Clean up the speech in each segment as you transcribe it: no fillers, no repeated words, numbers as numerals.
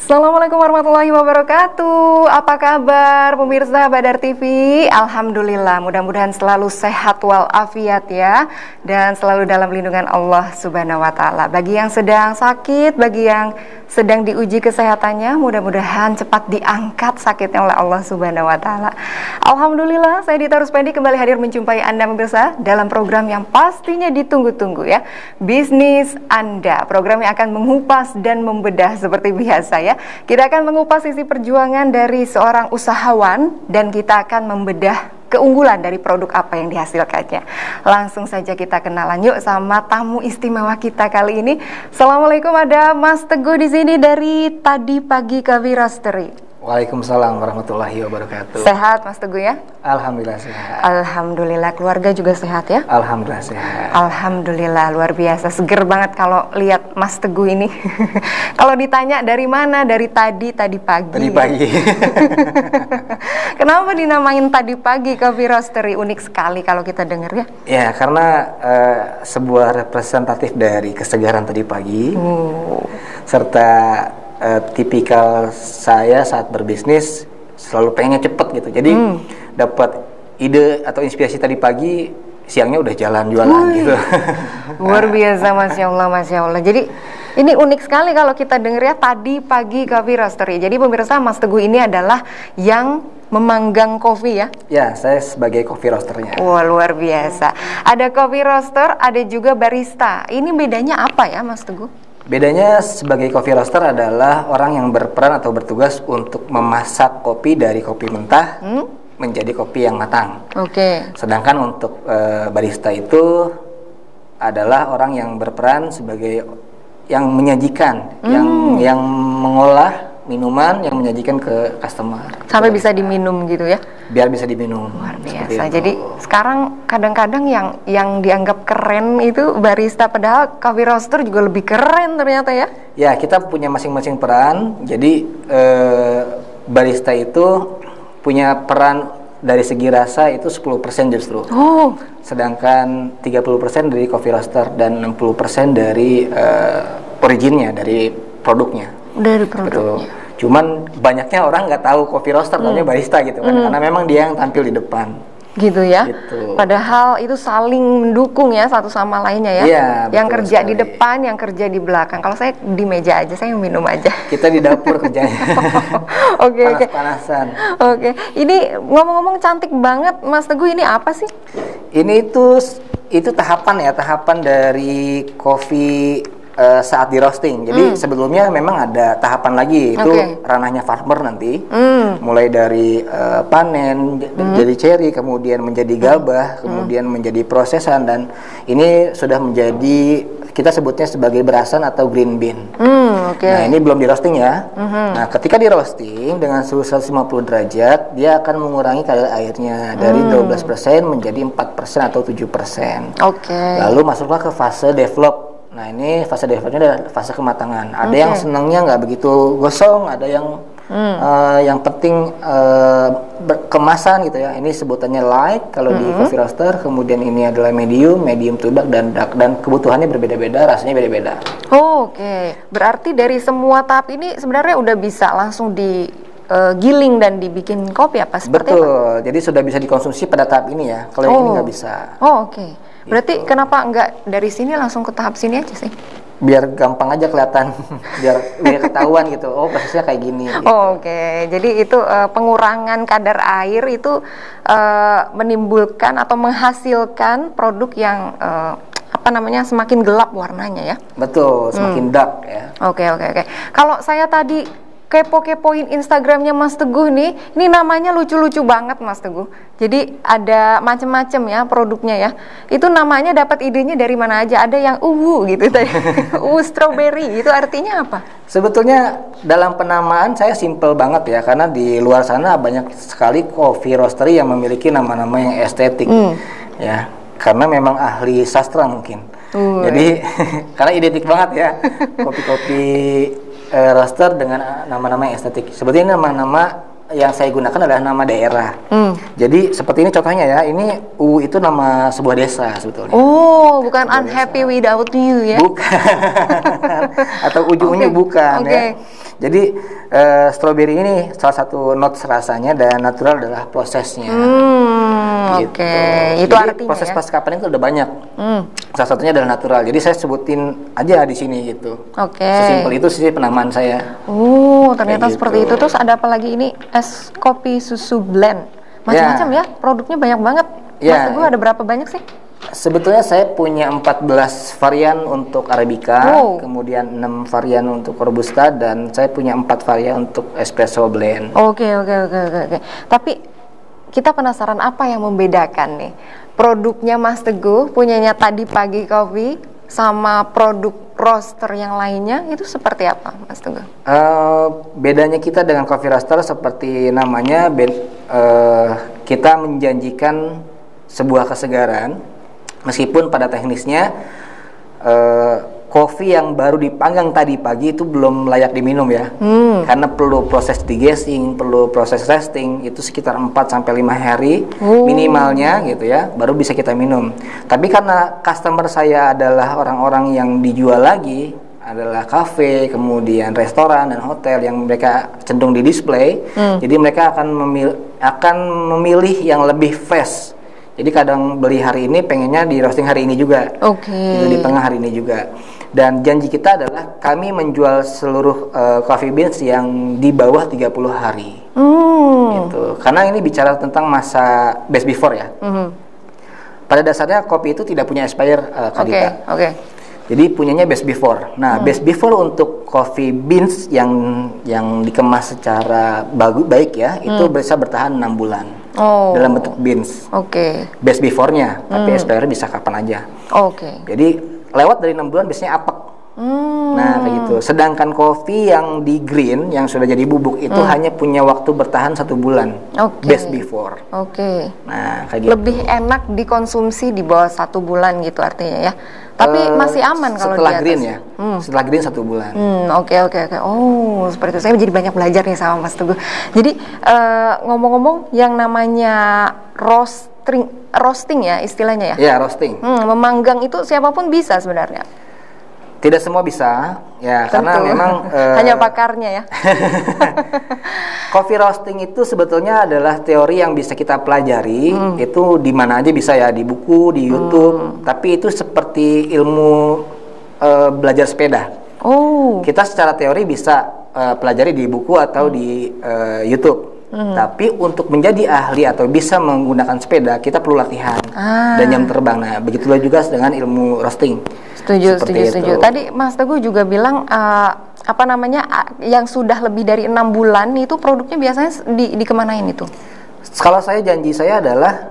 Assalamualaikum warahmatullahi wabarakatuh. Apa kabar pemirsa Badar TV? Alhamdulillah, mudah-mudahan selalu sehat walafiat ya, dan selalu dalam lindungan Allah Subhanahu wa taala. Bagi yang sedang sakit, bagi yang sedang diuji kesehatannya, mudah-mudahan cepat diangkat sakitnya oleh Allah Subhanahu wa taala. Alhamdulillah, saya Dita Ruspendi kembali hadir menjumpai Anda pemirsa dalam program yang pastinya ditunggu-tunggu ya. Bisnis Anda, program yang akan mengupas dan membedah seperti biasa ya. Kita akan mengupas sisi perjuangan dari seorang usahawan dan kita akan membedah keunggulan dari produk apa yang dihasilkannya. Langsung saja kita kenalan yuk sama tamu istimewa kita kali ini. Assalamualaikum, ada Mas Teguh di sini dari Tadi Pagi Coffee Roastery. Waalaikumsalam warahmatullahi wabarakatuh. Sehat Mas Teguh ya? Alhamdulillah sehat. Alhamdulillah, keluarga juga sehat ya? Alhamdulillah sehat. Alhamdulillah, luar biasa. Seger banget kalau lihat Mas Teguh ini. Kalau ditanya dari mana? Dari tadi pagi. Tadi pagi. Kenapa dinamain Tadi Pagi Coffee Roastery? Unik sekali kalau kita dengar ya. Ya, karena sebuah representatif dari kesegaran tadi pagi. Serta tipikal saya saat berbisnis selalu pengennya cepet gitu. Jadi dapat ide atau inspirasi tadi pagi, siangnya udah jalan jualan gitu. Luar biasa, Masya Allah, Masya Allah. Jadi ini unik sekali kalau kita dengar ya, Tadi Pagi Coffee Roastery. Jadi pemirsa, Mas Teguh ini adalah yang memanggang kopi ya? Ya, saya sebagai coffee roasternya. Wah, luar biasa. Ada coffee roaster, ada juga barista. Ini bedanya apa ya, Mas Teguh? Bedanya sebagai coffee roaster adalah orang yang berperan atau bertugas untuk memasak kopi dari kopi mentah menjadi kopi yang matang. Oke. Sedangkan untuk barista itu adalah orang yang berperan sebagai yang menyajikan, yang mengolah minuman yang menyajikan ke customer. Sampai bisa diminum gitu ya? Biar bisa diminum. Luar biasa. Jadi sekarang kadang-kadang yang dianggap keren itu barista, padahal coffee roaster juga lebih keren ternyata ya? Ya, kita punya masing-masing peran. Jadi barista itu punya peran dari segi rasa itu 10% justru. Oh. Sedangkan 30% dari coffee roaster dan 60% dari originnya, dari produknya. Dari produknya. Betul. Cuman banyaknya orang nggak tahu coffee roaster, taunya barista gitu kan, karena memang dia yang tampil di depan. Gitu ya. Gitu. Padahal itu saling mendukung ya satu sama lainnya ya. Iya, yang betul kerja sekali. di depan, yang kerja di belakang. Kalau saya di meja aja, saya minum aja. Kita di dapur kerjanya. Oke. Panas-panasan. Oke. Ini ngomong-ngomong cantik banget, Mas Teguh, ini apa sih? Ini itu tahapan ya, tahapan dari kopi saat di roasting. Jadi sebelumnya memang ada tahapan lagi, itu ranahnya farmer nanti. Mulai dari panen, jadi cherry, kemudian menjadi gabah, kemudian menjadi prosesan, dan ini sudah menjadi, kita sebutnya sebagai berasan atau green bean. Nah, ini belum di roasting ya. Nah, ketika di roasting dengan suhu 150 derajat, dia akan mengurangi kadar airnya dari 12% menjadi 4% atau 7%. Lalu masuklah ke fase develop. Nah, ini fase developnya adalah fase kematangan. Ada yang senangnya nggak begitu gosong, ada yang penting kemasan gitu ya. Ini sebutannya light kalau di coffee roaster. Kemudian ini adalah medium to dark, dan dark, dan kebutuhannya berbeda-beda, rasanya beda-beda. Oke. Berarti dari semua tahap ini sebenarnya udah bisa langsung digiling dan dibikin kopi apa seperti apa? Betul. Jadi sudah bisa dikonsumsi pada tahap ini ya. Kalau yang ini nggak bisa. Oke. Berarti kenapa nggak dari sini langsung ke tahap sini aja sih? Biar gampang aja kelihatan, biar ketahuan gitu. Oh, prosesnya kayak gini. Gitu. Oke. Jadi itu pengurangan kadar air itu menimbulkan atau menghasilkan produk yang semakin gelap warnanya ya? Betul, semakin dark ya. Oke. Kalau saya tadi kepo-kepoin Instagramnya Mas Teguh nih, ini namanya lucu-lucu banget Mas Teguh. Jadi ada macam-macam ya produknya ya. Itu namanya dapat idenya dari mana aja? Ada yang gitu tadi. Strawberry, itu artinya apa? Sebetulnya dalam penamaan saya simple banget ya, karena di luar sana banyak sekali coffee roastery yang memiliki nama-nama yang estetik. Ya, karena memang ahli sastra mungkin. Jadi karena identik banget ya kopi-kopi roaster dengan nama-nama yang estetik. Sebetulnya nama-nama yang saya gunakan adalah nama daerah. Jadi seperti ini contohnya ya. Ini itu nama sebuah desa sebetulnya. Oh, bukan sebuah unhappy desa. Without You ya? Bukan. Atau ujung-ujungnya bukan ya. Jadi strawberry ini salah satu notes rasanya dan natural adalah prosesnya. Gitu. Oke. Itu jadi, artinya proses ya? pasca panen itu udah banyak. Salah satunya adalah natural. Jadi saya sebutin aja di sini gitu. Oke. Sesimpel itu sih penamaan saya. Ternyata Kayak seperti gitu. itu. Terus ada apa lagi ini? Es kopi susu blend. Macam-macam ya, produknya banyak banget. Mas Teguh ada berapa banyak sih? Sebetulnya saya punya 14 varian untuk Arabica, kemudian 6 varian untuk Robusta, dan saya punya 4 varian untuk espresso blend. Oke. Tapi kita penasaran apa yang membedakan nih produknya Mas Teguh, punyanya Tadi Pagi Coffee, sama produk roaster yang lainnya itu seperti apa, Mas Teguh? Bedanya kita dengan coffee roaster seperti namanya, kita menjanjikan sebuah kesegaran, meskipun pada teknisnya kopi yang baru dipanggang tadi pagi itu belum layak diminum ya, karena perlu proses degazing, perlu proses resting, itu sekitar 4-5 hari minimalnya gitu ya, baru bisa kita minum. Tapi karena customer saya adalah orang-orang yang dijual lagi, adalah kafe, kemudian restoran dan hotel yang mereka cenderung di display, jadi mereka akan memilih yang lebih fresh. Jadi kadang beli hari ini pengennya di roasting hari ini juga, itu di tengah hari ini juga. Dan janji kita adalah kami menjual seluruh coffee beans yang di bawah 30 hari, gitu. Karena ini bicara tentang masa best before ya. Pada dasarnya kopi itu tidak punya expire, Kak Dita. Jadi punyanya best before. Nah, best before untuk coffee beans yang dikemas secara baik ya, itu bisa bertahan 6 bulan. Dalam bentuk beans. Best before-nya, tapi expire bisa kapan aja. Jadi lewat dari 6 bulan biasanya apek. Nah, kayak gitu. Sedangkan kopi yang di green yang sudah jadi bubuk itu hanya punya waktu bertahan 1 bulan. Best before. Nah, kayak gitu. Lebih enak dikonsumsi di bawah 1 bulan gitu artinya ya. Tapi masih aman kalau setelah di atas. Green ya. Setelah green 1 bulan. Oke. Oh, seperti itu. Saya jadi banyak belajar nih sama Mas Teguh. Jadi ngomong-ngomong yang namanya roasting ya istilahnya ya. Ya, roasting. Memanggang itu siapapun bisa sebenarnya. Tidak semua bisa, ya. Tentu. Karena memang hanya pakarnya ya. Coffee roasting itu sebetulnya adalah teori yang bisa kita pelajari, itu di mana aja bisa ya, di buku, di YouTube. Tapi itu seperti ilmu belajar sepeda. Kita secara teori bisa pelajari di buku atau di YouTube. Tapi untuk menjadi ahli atau bisa menggunakan sepeda, kita perlu latihan dan jam terbang. Nah, begitulah juga dengan ilmu roasting. Setuju. Tadi Mas Teguh juga bilang yang sudah lebih dari 6 bulan itu produknya biasanya dikemanain itu? Kalau saya janji saya adalah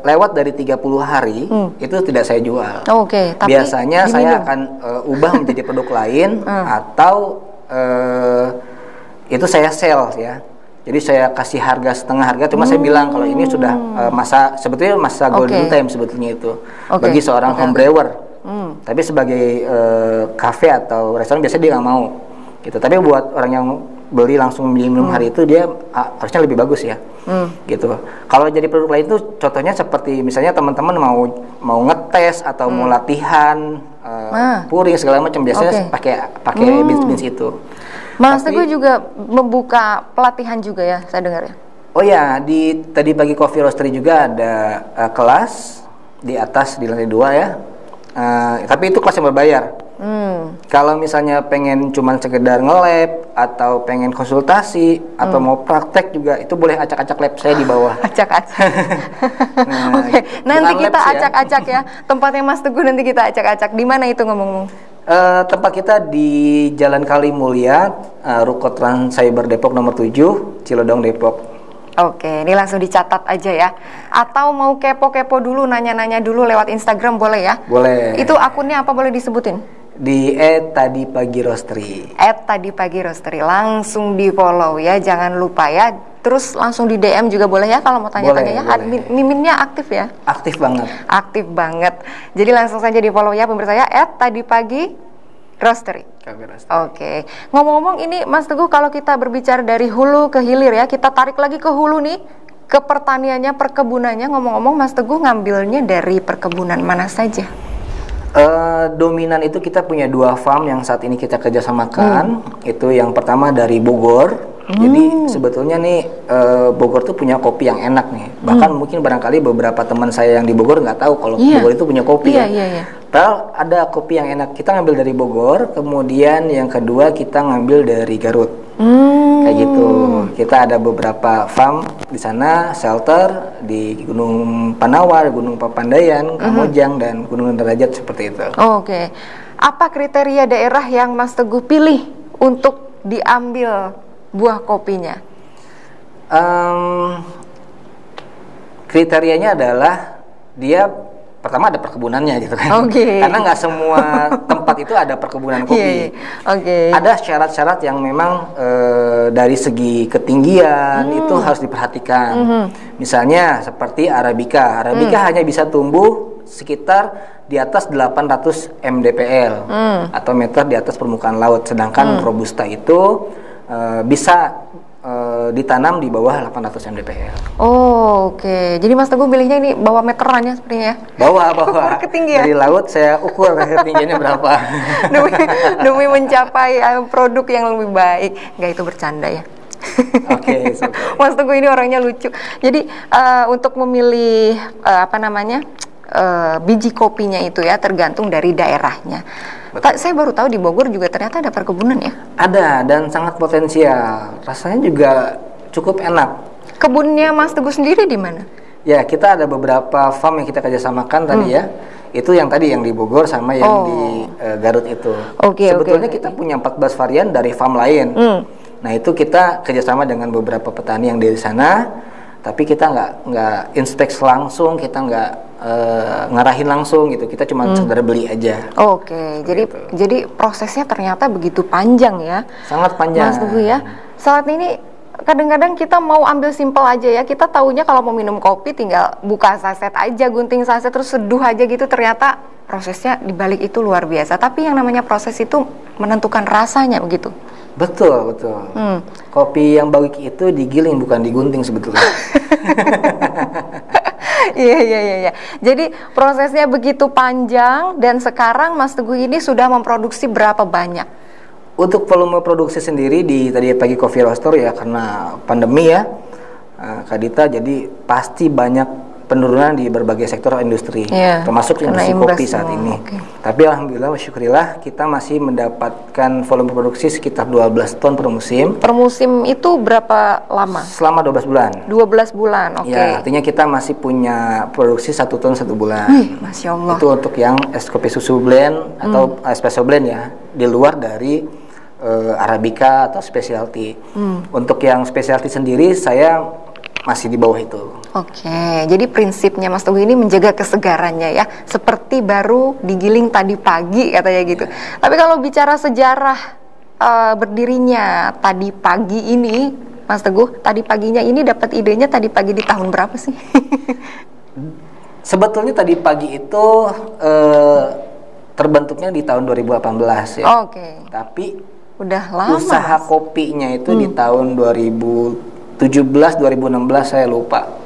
lewat dari 30 hari itu tidak saya jual. Tapi biasanya saya akan ubah menjadi produk lain atau itu saya sell ya. Jadi saya kasih harga setengah harga, cuma saya bilang kalau ini sudah sebetulnya masa golden time sebetulnya itu bagi seorang home brewer. Tapi sebagai kafe atau restoran biasanya dia nggak mau gitu. Tapi buat orang yang beli langsung minum hari itu, dia harusnya lebih bagus ya, gitu. Kalau jadi produk lain itu contohnya seperti misalnya teman-teman mau ngetes atau mau latihan pouring segala macam, biasanya pakai beans itu. Mas Teguh juga membuka pelatihan juga ya, saya dengar ya. Oh ya, di Tadi Pagi Coffee Roastery juga ada kelas di atas di lantai 2 ya. Tapi itu kelas yang berbayar. Kalau misalnya pengen cuman sekedar nge-lab atau pengen konsultasi atau mau praktek juga, itu boleh acak-acak lab saya di bawah. Acak-acak. Nanti kita acak-acak ya. Tempatnya Mas Teguh nanti kita acak-acak. Di mana itu ngomong-ngomong? Tempat kita di Jalan Kali Mulia, Ruko Trans Cyber Depok nomor 7, Cilodong Depok. Ini langsung dicatat aja ya. Atau mau kepo-kepo dulu, nanya-nanya dulu lewat Instagram boleh ya? Boleh. Itu akunnya apa, boleh disebutin? Di @tadipagi_roastery. @tadipagi_roastery. Langsung di-follow ya, jangan lupa ya. Terus langsung di DM juga boleh ya kalau mau tanya-tanya ya. Miminnya aktif ya? Aktif banget. Aktif banget. Jadi langsung saja di-follow ya pemirsa ya, @tadipagi_roastery. Ngomong-ngomong ini Mas Teguh, kalau kita berbicara dari hulu ke hilir ya, kita tarik lagi ke hulu nih, ke pertaniannya, perkebunannya. Ngomong-ngomong Mas Teguh ngambilnya dari perkebunan mana saja? Dominan itu kita punya 2 farm yang saat ini kita kerjasamakan. Itu yang pertama dari Bogor. Jadi sebetulnya nih Bogor tuh punya kopi yang enak nih. Bahkan mungkin barangkali beberapa teman saya yang di Bogor nggak tahu kalau Bogor itu punya kopi ya. Padahal ada kopi yang enak. Kita ngambil dari Bogor, kemudian yang kedua kita ngambil dari Garut. Kayak gitu. Kita ada beberapa farm di sana, shelter di Gunung Panawar, Gunung Papandayan, Kamojang, dan Gunung Derajat seperti itu. Oke. Apa kriteria daerah yang Mas Teguh pilih untuk diambil buah kopinya? Kriterianya adalah dia pertama ada perkebunannya gitu kan. Karena nggak semua tempat itu ada perkebunan kopi. Ada syarat-syarat yang memang dari segi ketinggian itu harus diperhatikan. Misalnya seperti Arabica. Arabica hanya bisa tumbuh sekitar di atas 800 mdpl atau meter di atas permukaan laut. Sedangkan Robusta itu bisa ditanam di bawah 800 mdpl. Jadi Mas Teguh pilihnya ini bawah meteran ya sepertinya ya? Bawah. Ketinggian. Dari laut saya ukur ketinggiannya berapa. demi mencapai produk yang lebih baik. Nggak, itu bercanda ya. Mas Teguh ini orangnya lucu. Jadi untuk memilih biji kopinya itu ya tergantung dari daerahnya. Saya baru tahu di Bogor juga ternyata ada perkebunan ya? Ada, dan sangat potensial. Rasanya juga cukup enak. Kebunnya Mas Teguh sendiri di mana? Ya, kita ada beberapa farm yang kita kerjasamakan tadi ya. Itu yang tadi yang di Bogor sama yang di Garut itu. Sebetulnya kita punya 14 varian dari farm lain. Nah, itu kita kerjasama dengan beberapa petani yang di sana. Tapi kita nggak inspeksi langsung, kita nggak ngarahin langsung gitu, kita cuma sekedar beli aja. Jadi prosesnya ternyata begitu panjang ya. Sangat panjang. Mas Teguh ya, saat ini kadang-kadang kita mau ambil simpel aja ya, kita taunya kalau mau minum kopi tinggal buka saset aja, gunting saset terus seduh aja gitu, ternyata prosesnya dibalik itu luar biasa. Tapi yang namanya proses itu menentukan rasanya begitu. Betul. Kopi yang baik itu digiling bukan digunting sebetulnya. Iya. Jadi prosesnya begitu panjang, dan sekarang Mas Teguh ini sudah memproduksi berapa banyak? Untuk volume produksi sendiri di Tadi Pagi Coffee Roaster ya, karena pandemi ya, Kak Dita, jadi pasti banyak penurunan di berbagai sektor industri, termasuk industri kopi saat ini. Tapi alhamdulillah, syukurillah, kita masih mendapatkan volume produksi sekitar 12 ton per musim. Per musim itu berapa lama? Selama 12 bulan. 12 bulan, Ya, artinya kita masih punya produksi 1 ton 1 bulan. Masya Allah. Itu untuk yang es kopi susu blend atau espresso blend ya, di luar dari Arabica atau specialty. Untuk yang specialty sendiri saya masih di bawah itu. Jadi prinsipnya Mas Teguh ini menjaga kesegarannya ya, seperti baru digiling tadi pagi katanya gitu. Tapi kalau bicara sejarah berdirinya Tadi Pagi ini, Mas Teguh, Tadi Paginya ini dapat idenya tadi pagi di tahun berapa sih? Sebetulnya Tadi Pagi itu terbentuknya di tahun 2018 ya. Tapi udah lama. Usaha kopinya itu di tahun 2016 saya lupa.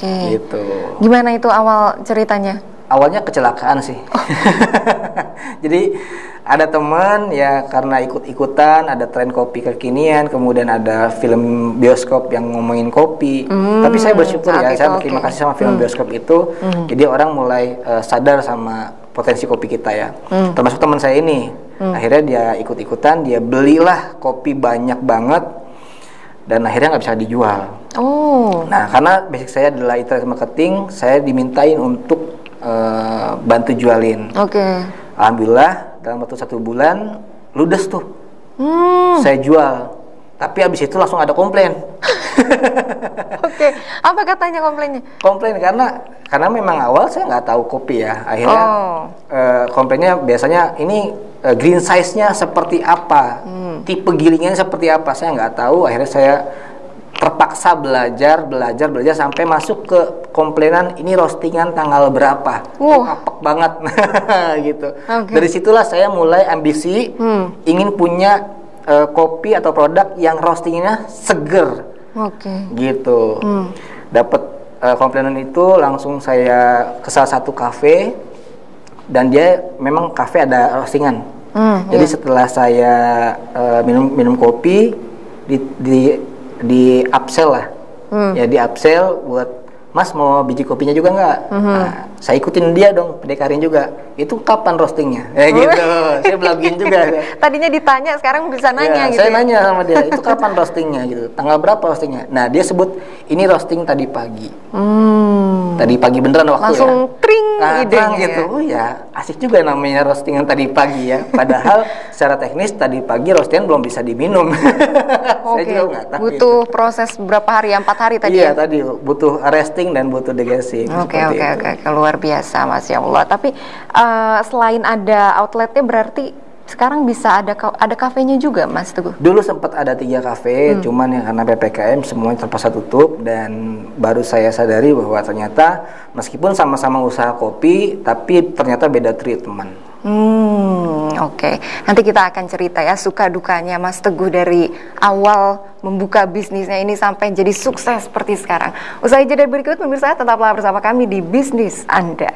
Gitu. Gimana itu awal ceritanya? Awalnya kecelakaan sih. Jadi ada teman ya, karena ikut-ikutan ada tren kopi kekinian, kemudian ada film bioskop yang ngomongin kopi. Tapi saya bersyukur ya, saya berterima kasih sama film bioskop itu. Jadi orang mulai sadar sama potensi kopi kita ya. Termasuk teman saya ini. Akhirnya dia ikut-ikutan, dia belilah kopi banyak banget. Dan akhirnya nggak bisa dijual. Nah, karena basic saya adalah internet marketing, saya dimintain untuk bantu jualin. Alhamdulillah dalam waktu 1 bulan ludes tuh. Saya jual. Tapi habis itu langsung ada komplain. Apa katanya komplainnya? Komplain karena memang awal saya nggak tahu kopi ya. Akhirnya komplainnya biasanya ini green size-nya seperti apa, tipe gilingannya seperti apa, saya nggak tahu. Akhirnya saya terpaksa belajar sampai masuk ke komplainan ini roastingan tanggal berapa. Apek banget gitu. Dari situlah saya mulai ambisi ingin punya kopi atau produk yang roastingnya seger. Gitu. Dapat komplainan itu langsung saya ke salah satu kafe dan dia memang kafe ada roastingan. Jadi setelah saya minum kopi di upsell lah, ya di upsell buat Mas mau biji kopinya juga nggak? Nah, saya ikutin dia dong, pendekarin juga. Itu kapan roastingnya? Gitu. Saya blogging juga. Tadinya ditanya, sekarang bisa nanya gitu. Saya nanya sama dia, itu kapan roastingnya gitu? Tanggal berapa roastingnya? Nah, dia sebut ini roasting tadi pagi. Tadi pagi beneran waktu langsung tring idenya gitu. Oh ya, asik juga namanya roastingan tadi pagi ya. Padahal secara teknis tadi pagi roastingan belum bisa diminum. Saya juga nggak tahu. Butuh proses berapa hari? 4 hari tadi. Iya, tadi butuh resting dan butuh degassing. Oke, luar biasa, Masya Allah. Tapi selain ada outletnya, berarti sekarang bisa ada kafenya juga, Mas Teguh? Dulu sempat ada 3 kafe, cuman yang karena PPKM semuanya terpaksa tutup, dan baru saya sadari bahwa ternyata meskipun sama-sama usaha kopi, tapi ternyata beda treatment. Oke. Nanti kita akan cerita ya suka dukanya Mas Teguh dari awal membuka bisnisnya ini sampai jadi sukses seperti sekarang. Usai jeda berikut, pemirsa, tetaplah bersama kami di Bisnis Anda.